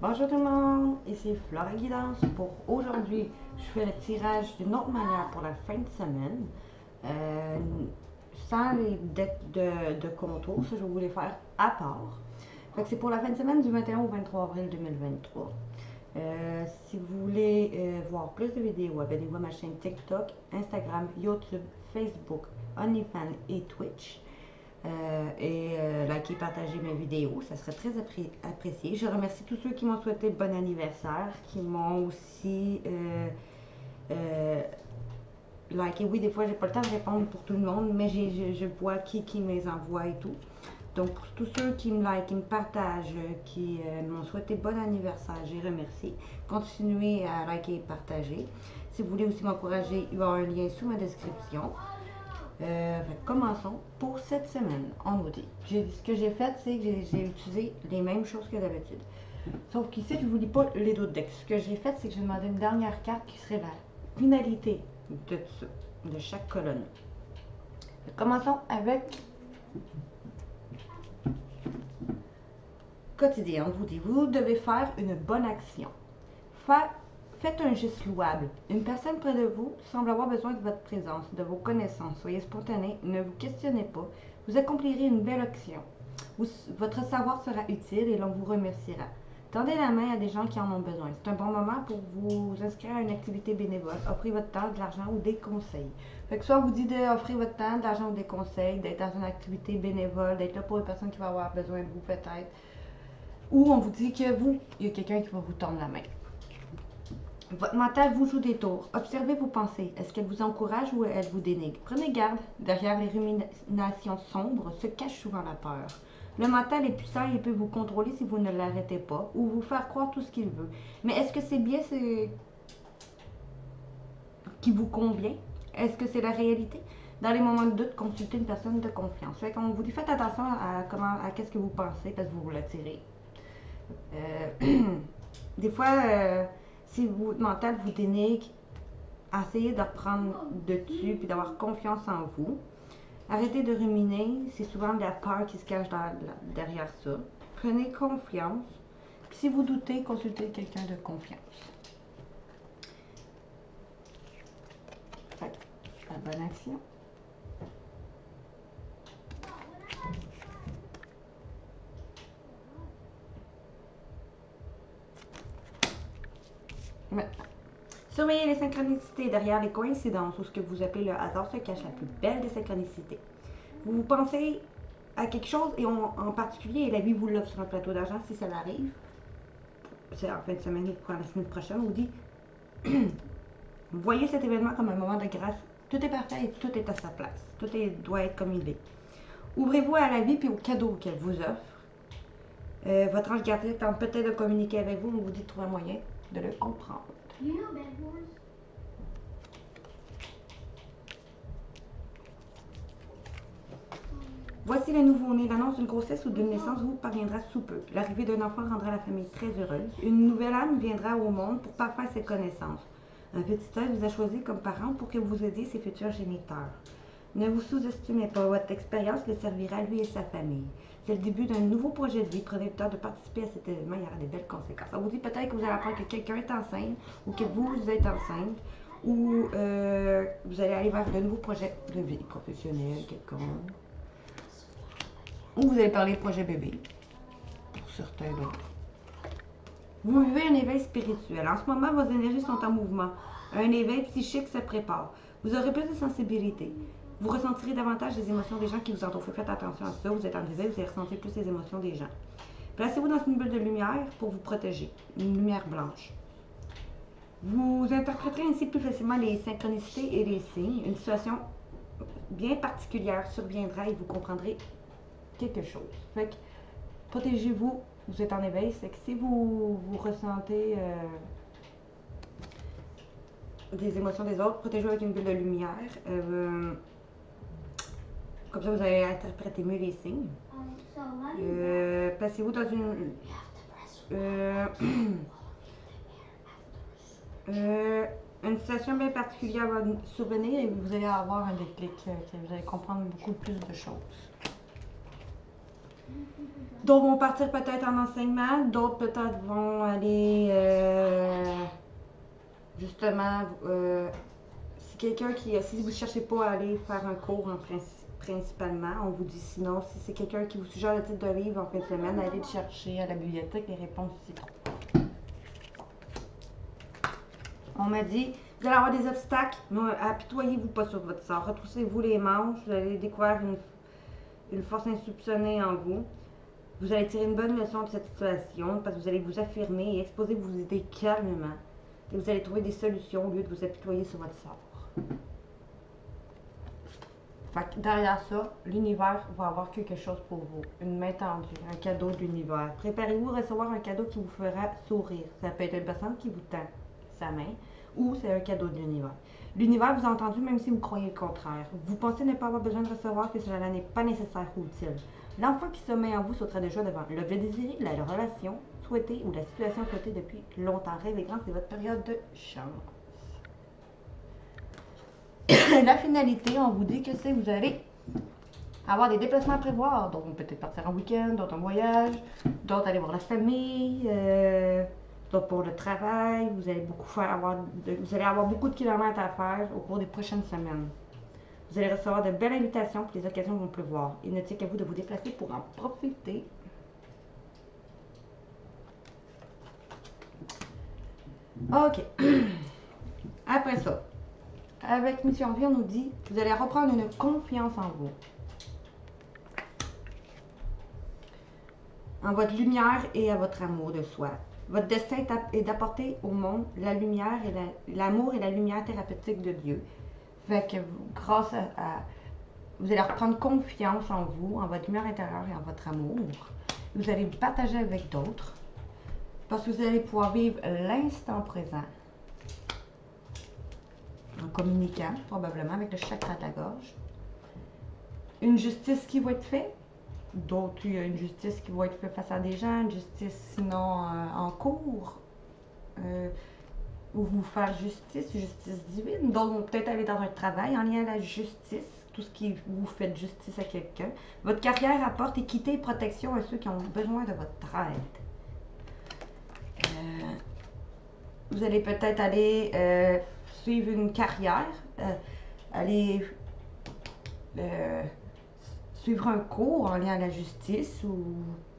Bonjour tout le monde, ici Flora Guidance. Pour aujourd'hui, je fais le tirage d'une autre manière pour la fin de semaine, euh, sans les decks de contours. Ça, je voulais faire à part. Fait que c'est pour la fin de semaine du 21 au 23 avril 2023. Si vous voulez voir plus de vidéos, abonnez-vous à ma chaîne TikTok, Instagram, YouTube, Facebook, OnlyFans et Twitch. Liker, partager mes vidéos, ça serait très apprécié. Je remercie tous ceux qui m'ont souhaité bon anniversaire, qui m'ont aussi liké. Oui, des fois, j'ai pas le temps de répondre pour tout le monde, mais je vois qui me les envoie et tout. Donc, pour tous ceux qui me like, qui me partagent, qui m'ont souhaité bon anniversaire, je les remercie. Continuez à liker et partager. Si vous voulez aussi m'encourager, il y aura un lien sous ma description. Commençons pour cette semaine. On nous dit. Ce que j'ai fait, c'est que j'ai utilisé les mêmes choses que d'habitude. Sauf qu'ici, je ne vous lis pas les autres decks. Ce que j'ai fait, c'est que j'ai demandé une dernière carte qui serait la finalité de chaque colonne. Commençons avec quotidien. On vous dit, vous devez faire une bonne action. Faites un geste louable. Une personne près de vous semble avoir besoin de votre présence, de vos connaissances. Soyez spontané, ne vous questionnez pas. Vous accomplirez une belle action. Votre savoir sera utile et l'on vous remerciera. Tendez la main à des gens qui en ont besoin. C'est un bon moment pour vous inscrire à une activité bénévole. Offrez votre temps, de l'argent ou des conseils. Fait que soit on vous dit d'offrir votre temps, de l'argent ou des conseils, d'être dans une activité bénévole, d'être là pour une personne qui va avoir besoin de vous peut-être. Ou on vous dit que il y a quelqu'un qui va vous tendre la main. Votre mental vous joue des tours. Observez vos pensées. Est-ce qu'elle vous encourage ou elle vous dénigre? Prenez garde. Derrière les ruminations sombres se cache souvent la peur. Le mental est puissant et il peut vous contrôler si vous ne l'arrêtez pas ou vous faire croire tout ce qu'il veut. Mais est-ce que c'est bien ce qui vous convient? Est-ce que c'est la réalité? Dans les moments de doute, consultez une personne de confiance. Fait qu'on vous dit, faites attention à qu'est-ce que vous pensez parce que vous l'attirez. Des fois, si votre mental vous dénigre, essayez de reprendre dessus puis d'avoir confiance en vous. Arrêtez de ruminer, c'est souvent de la peur qui se cache derrière ça. Prenez confiance. Puis si vous doutez, consultez quelqu'un de confiance. Fait que, la bonne action. Maintenant, surveillez les synchronicités. Derrière les coïncidences ou ce que vous appelez le hasard se cache la plus belle des synchronicités. Vous pensez à quelque chose et en particulier, et la vie vous l'offre sur un plateau d'argent si ça l'arrive. C'est en fin de semaine ou pour la semaine prochaine, on vous dit voyez cet événement comme un moment de grâce. Tout est parfait et tout est à sa place. Doit être comme il est. Ouvrez-vous à la vie et aux cadeaux qu'elle vous offre. Votre ange gardien tente peut-être de communiquer avec vous, on vous dit de trouver un moyen de le comprendre. Voici le nouveau-né. L'annonce d'une grossesse ou d'une naissance vous parviendra sous peu. L'arrivée d'un enfant rendra la famille très heureuse. Une nouvelle âme viendra au monde pour parfaire ses connaissances. Un petit œil vous a choisi comme parent pour que vous aidiez ses futurs géniteurs. Ne vous sous-estimez pas, votre expérience le servira lui et sa famille. C'est le début d'un nouveau projet de vie. Prenez le temps de participer à cet événement, il y aura des belles conséquences. On vous dit peut-être que vous allez apprendre que quelqu'un est enceinte ou que vous êtes enceinte ou vous allez aller vers de nouveaux projets de vie professionnelle, quelconque. Ou vous allez parler de projet bébé, pour certains d'autres. Vous vivez un éveil spirituel. En ce moment, vos énergies sont en mouvement. Un éveil psychique se prépare. Vous aurez plus de sensibilité. Vous ressentirez davantage les émotions des gens qui vous entourent. Faites attention à ça. Vous êtes en éveil, vous allez ressentir plus les émotions des gens. Placez-vous dans une bulle de lumière pour vous protéger. Une lumière blanche. Vous interpréterez ainsi plus facilement les synchronicités et les signes. Une situation bien particulière surviendra et vous comprendrez quelque chose. Fait que protégez-vous, vous êtes en éveil, c'est que si vous ressentez des émotions des autres, protégez-vous avec une bulle de lumière. Comme ça, vous allez interpréter mieux les signes. Placez-vous dans une situation bien particulière va survenir et vous allez avoir un déclic, vous allez comprendre beaucoup plus de choses. D'autres vont partir peut-être en enseignement, d'autres peut-être vont aller justement, si quelqu'un si vous ne cherchez pas à aller faire un cours principalement, on vous dit sinon, si c'est quelqu'un qui vous suggère le titre de livre en fin de semaine, allez le chercher à la bibliothèque, les réponses s'y trouvent. On m'a dit, vous allez avoir des obstacles, mais apitoyez-vous pas sur votre sort. Retroussez-vous les manches, vous allez découvrir une force insoupçonnée en vous. Vous allez tirer une bonne leçon de cette situation parce que vous allez vous affirmer et exposer vos idées calmement. Et vous allez trouver des solutions au lieu de vous apitoyer sur votre sort. Fait que derrière ça, l'univers va avoir quelque chose pour vous. Une main tendue, un cadeau de l'univers. Préparez-vous à recevoir un cadeau qui vous fera sourire. Ça peut être une personne qui vous tend sa main ou c'est un cadeau de l'univers. L'univers vous a entendu même si vous croyez le contraire. Vous pensez ne pas avoir besoin de recevoir que cela n'est pas nécessaire ou utile. L'enfant qui sommeille en vous sautera déjà devant l'objet désiré, la relation souhaitée ou la situation souhaitée depuis longtemps. Rêvez grand, c'est votre période de chance. La finalité, on vous dit que c'est vous allez avoir des déplacements à prévoir. Donc, peut-être partir en week-end, d'autres en voyage, d'autres aller voir la famille, d'autres pour le travail. Vous allez vous allez avoir beaucoup de kilomètres à faire au cours des prochaines semaines. Vous allez recevoir de belles invitations, puis les occasions vont pleuvoir. Il ne tient qu'à vous de vous déplacer pour en profiter. OK. Après ça, avec Mission Vie, on nous dit que vous allez reprendre une confiance en vous. En votre lumière et à votre amour de soi. Votre destin est d'apporter au monde la lumière et l'amour et la lumière thérapeutique de Dieu. Fait que grâce à vous allez reprendre confiance en vous, en votre lumière intérieure et en votre amour. Vous allez vous partager avec d'autres parce que vous allez pouvoir vivre l'instant présent en communiquant probablement avec le chakra de la gorge. Une justice qui va être faite. D'autres, il y a une justice qui va être faite face à des gens, une justice sinon en cours. Ou vous faire justice divine. D'autres vont peut-être aller dans un travail en lien à la justice, tout ce qui vous fait justice à quelqu'un. Votre carrière apporte équité et protection à ceux qui ont besoin de votre aide. Vous allez peut-être aller suivre une carrière, aller suivre un cours en lien à la justice ou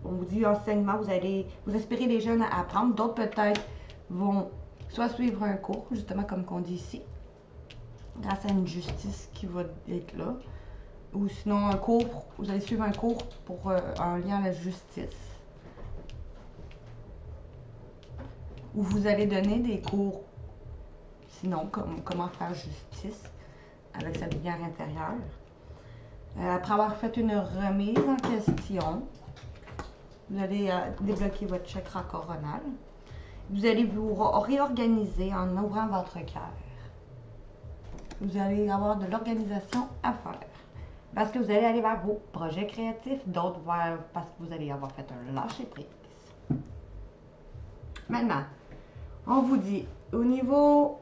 on vous dit enseignement, vous allez vous inspirer les jeunes à apprendre. D'autres peut-être vont soit suivre un cours, justement comme qu'on dit ici, grâce à une justice qui va être là, ou sinon un cours, vous allez suivre un cours pour en lien à la justice. Ou vous allez donner des cours, sinon comment faire justice avec sa lumière intérieure. Après avoir fait une remise en question, vous allez débloquer votre chakra coronal. Vous allez vous réorganiser en ouvrant votre cœur. Vous allez avoir de l'organisation à faire. Parce que vous allez aller vers vos projets créatifs, d'autres parce que vous allez avoir fait un lâcher-prise. Maintenant, on vous dit, au niveau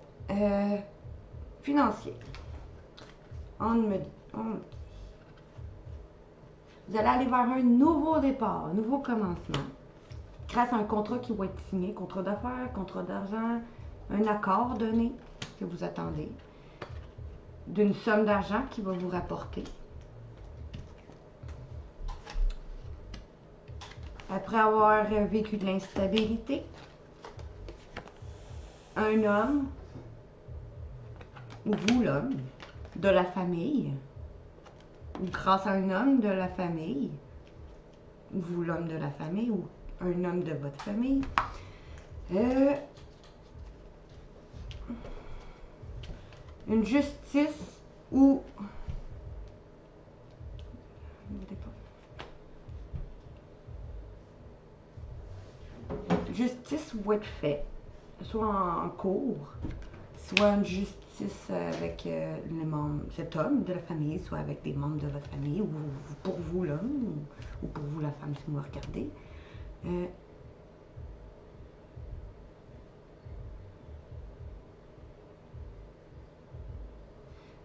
financier, vous allez aller vers un nouveau départ, un nouveau commencement, grâce à un contrat qui va être signé, contrat d'affaires, contrat d'argent, un accord donné que vous attendez, d'une somme d'argent qui va vous rapporter. Après avoir vécu de l'instabilité, un homme, ou vous l'homme, de la famille, ou grâce à un homme de la famille, ou vous l'homme de la famille, ou un homme de votre famille, une justice ou justice va être faite, soit en cours, soit une justice avec cet homme de la famille, soit avec des membres de votre famille, ou pour vous l'homme, ou pour vous la femme si vous me regardez.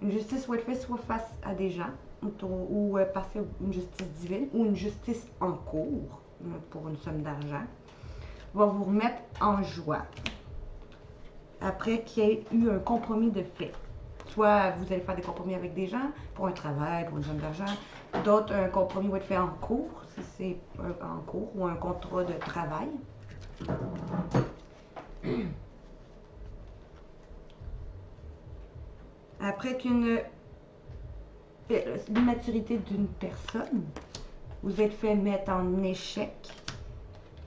Une justice va être faite soit face à des gens, ou passer une justice divine ou une justice en cours pour une somme d'argent va vous remettre en joie après qu'il y ait eu un compromis de fait. Soit vous allez faire des compromis avec des gens pour un travail, pour une somme d'argent. D'autres, un compromis va être fait en cours, si c'est en cours, ou un contrat de travail. Après qu'une l'immaturité d'une personne vous êtes fait mettre en échec,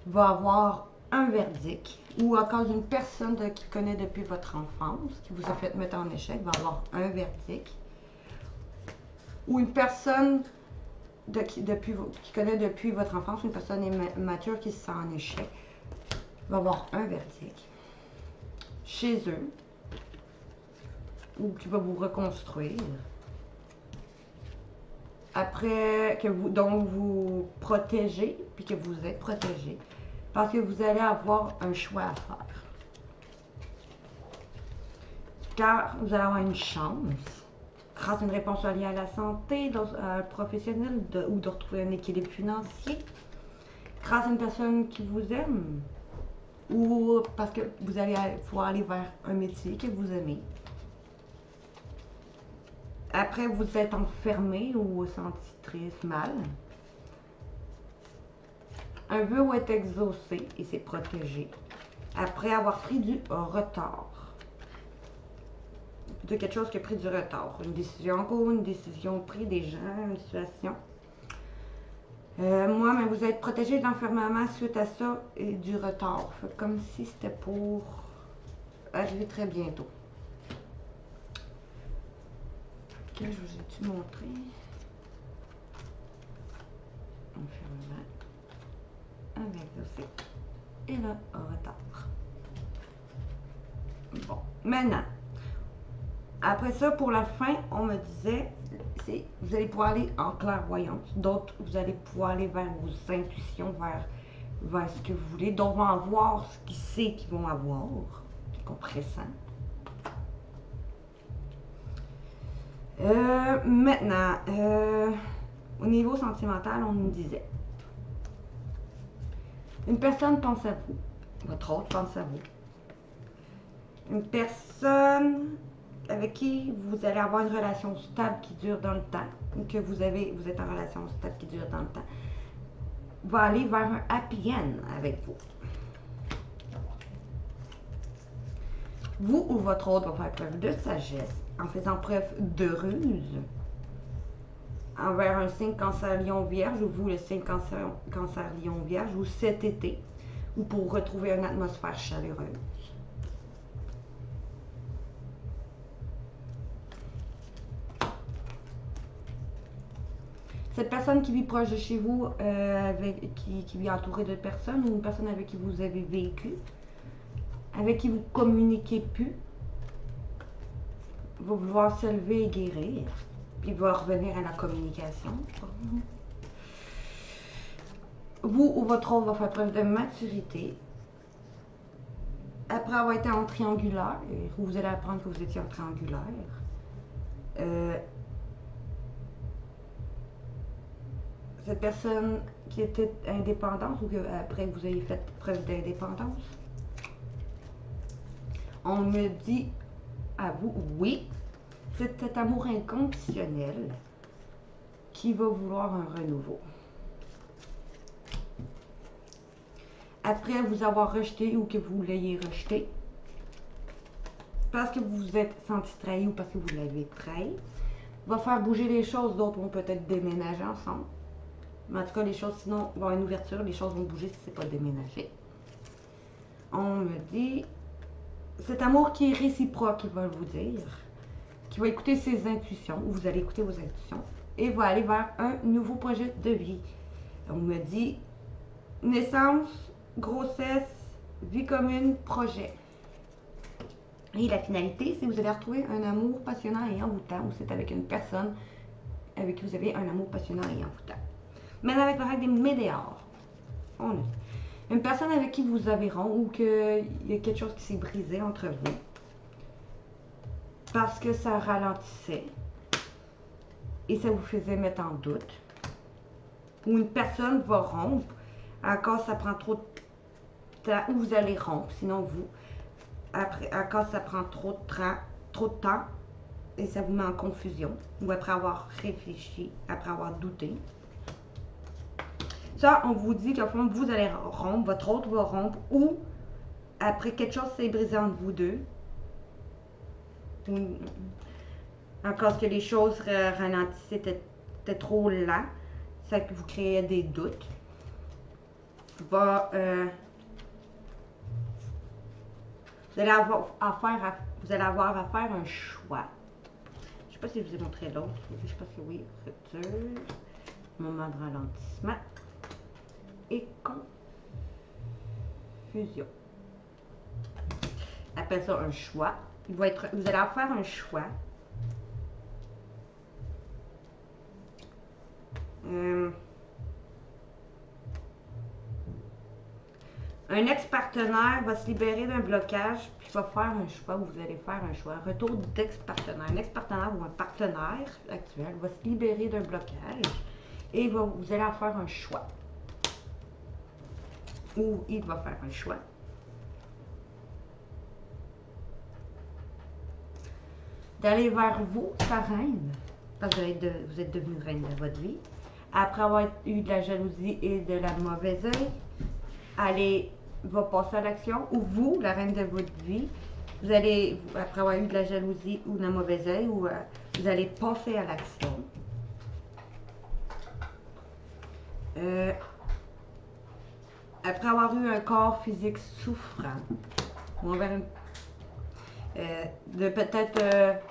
va avoir un verdict, ou à cause d'une personne qui connaît depuis votre enfance, qui vous a fait mettre en échec, va avoir un verdict, ou une personne qui connaît depuis votre enfance, une personne mature qui se sent en échec, va avoir un verdict chez eux, ou qui va vous reconstruire. Après que vous protégez, puis que vous êtes protégé, parce que vous allez avoir un choix à faire. Car vous allez avoir une chance, grâce à une réponse liée à la santé, professionnelle, ou de retrouver un équilibre financier, grâce à une personne qui vous aime, ou parce que vous allez pouvoir aller vers un métier que vous aimez. Après, vous êtes enfermé ou vous senti triste, mal. Un vœu va être exaucé et c'est protégé. Après avoir pris du retard. De quelque chose qui a pris du retard. Une décision en cours, une décision prise des gens, une situation. Moi, mais vous êtes protégé de l'enfermement suite à ça et du retard. Fait comme si c'était pour arriver très bientôt. Ok, je vous ai-tu montré? Enfermement. Avec aussi. Et là, retard. Bon, maintenant. Après ça, pour la fin, on me disait, vous allez pouvoir aller en clairvoyance. D'autres, vous allez pouvoir aller vers vos intuitions, vers ce que vous voulez. D'autres vont avoir ce qu'ils savent qu'ils vont avoir, qu'on pressent. Maintenant, au niveau sentimental, on nous disait, une personne pense à vous, votre autre pense à vous. Une personne avec qui vous allez avoir une relation stable qui dure dans le temps, ou que vous êtes en relation stable qui dure dans le temps, va aller vers un happy end avec vous. Vous ou votre autre va faire preuve de sagesse en faisant preuve de ruse envers un signe cancer lion vierge, ou vous le signe cancer lion vierge, ou cet été, ou pour retrouver une atmosphère chaleureuse. Cette personne qui vit proche de chez vous, qui vit entourée de personnes, ou une personne avec qui vous avez vécu, avec qui vous communiquez plus, va vouloir s'élever et guérir, puis va revenir à la communication. Vous ou votre autre va faire preuve de maturité. Après avoir été en triangulaire, vous allez apprendre que vous étiez en triangulaire. Cette personne qui était indépendante, ou que après vous ayez fait preuve d'indépendance, on me dit à vous, oui, c'est cet amour inconditionnel qui va vouloir un renouveau. Après vous avoir rejeté ou que vous l'ayez rejeté, parce que vous vous êtes senti trahi ou parce que vous l'avez trahi, va faire bouger les choses. D'autres vont peut-être déménager ensemble. Mais en tout cas, les choses, sinon, il va y avoir une ouverture, les choses vont bouger si ce n'est pas déménager. On me dit, cet amour qui est réciproque, il va vous dire, qui va écouter ses intuitions, ou vous allez écouter vos intuitions, et va aller vers un nouveau projet de vie. On me dit, naissance, grossesse, vie commune, projet. Et la finalité, c'est que vous allez retrouver un amour passionnant et envoûtant, ou c'est avec une personne avec qui vous avez un amour passionnant et envoûtant. Maintenant, avec la règle des météores, on a une personne avec qui vous avez rond, ou qu'il y a quelque chose qui s'est brisé entre vous, parce que ça ralentissait. et ça vous faisait mettre en doute. Ou une personne va rompre, encore ça prend trop de temps, ou vous allez rompre, sinon vous, après, encore ça prend trop de temps, et ça vous met en confusion, ou après avoir réfléchi, après avoir douté. Ça, on vous dit qu'au fond, vous allez rompre, votre autre va rompre, ou après quelque chose s'est brisé entre vous deux. Encore que les choses ralentissaient, étaient trop lent, ça que vous créez des doutes. Vous allez avoir à faire un choix. Je ne sais pas si je vous ai montré l'autre. Je pense que oui. Rupture, moment de ralentissement et confusion. Appelle ça un choix. Vous allez faire un choix. Un ex-partenaire va se libérer d'un blocage puis va faire un choix, ou vous allez faire un choix. Un retour d'ex-partenaire. Un ex-partenaire ou un partenaire actuel va se libérer d'un blocage et vous allez faire un choix. Ou il va faire un choix. D'aller vers vous, sa reine, parce que vous êtes devenue reine de votre vie. Après avoir eu de la jalousie et de la mauvaise œil, va passer à l'action, ou vous, la reine de votre vie, vous allez, après avoir eu de la jalousie ou de la mauvaise œil, vous allez passer à l'action. Après avoir eu un corps physique souffrant, ou envers de peut-être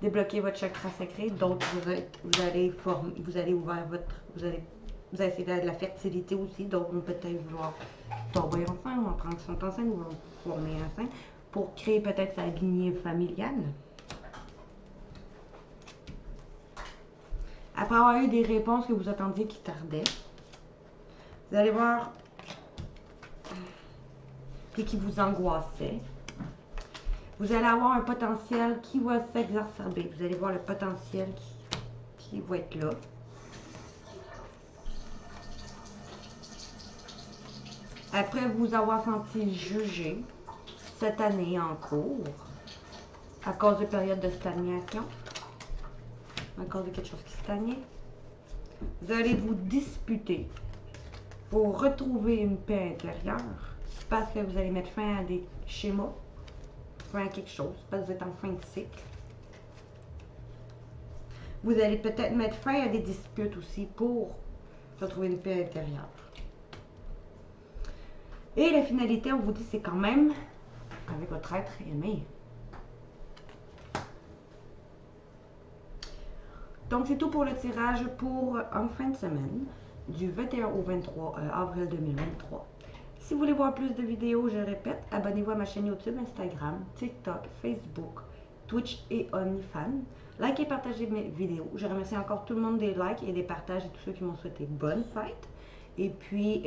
débloquer votre chakra sacré, d'autres vous allez essayer de la fertilité aussi, d'autres vont peut-être vouloir tomber enceinte ou en prendre son enceinte ou former enceinte pour créer peut-être sa lignée familiale. Après avoir eu des réponses que vous attendiez qui tardaient, vous allez voir et qui vous angoissaient. Vous allez avoir un potentiel qui va s'exacerber. Vous allez voir le potentiel qui va être là. Après vous avoir senti jugé cette année en cours, à cause de périodes de stagnation, à cause de quelque chose qui stagnait, vous allez vous disputer pour retrouver une paix intérieure, parce que vous allez mettre fin à des schémas, fin à quelque chose, parce que vous êtes en fin de cycle. Vous allez peut-être mettre fin à des disputes aussi pour retrouver une paix intérieure. Et la finalité, on vous dit, c'est quand même avec votre être aimé. Donc, c'est tout pour le tirage pour en fin de semaine, du 21 au 23 avril 2023. Si vous voulez voir plus de vidéos, je répète, abonnez-vous à ma chaîne YouTube, Instagram, TikTok, Facebook, Twitch et OnlyFans. Likez et partagez mes vidéos. Je remercie encore tout le monde des likes et des partages et tous ceux qui m'ont souhaité bonne fête. Et puis,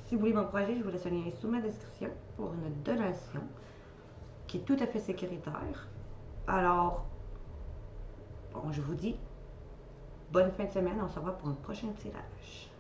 si vous voulez m'encourager, je vous laisse un lien sous ma description pour une donation qui est tout à fait sécuritaire. Alors, bon, je vous dis bonne fin de semaine. On se revoit pour un prochain tirage.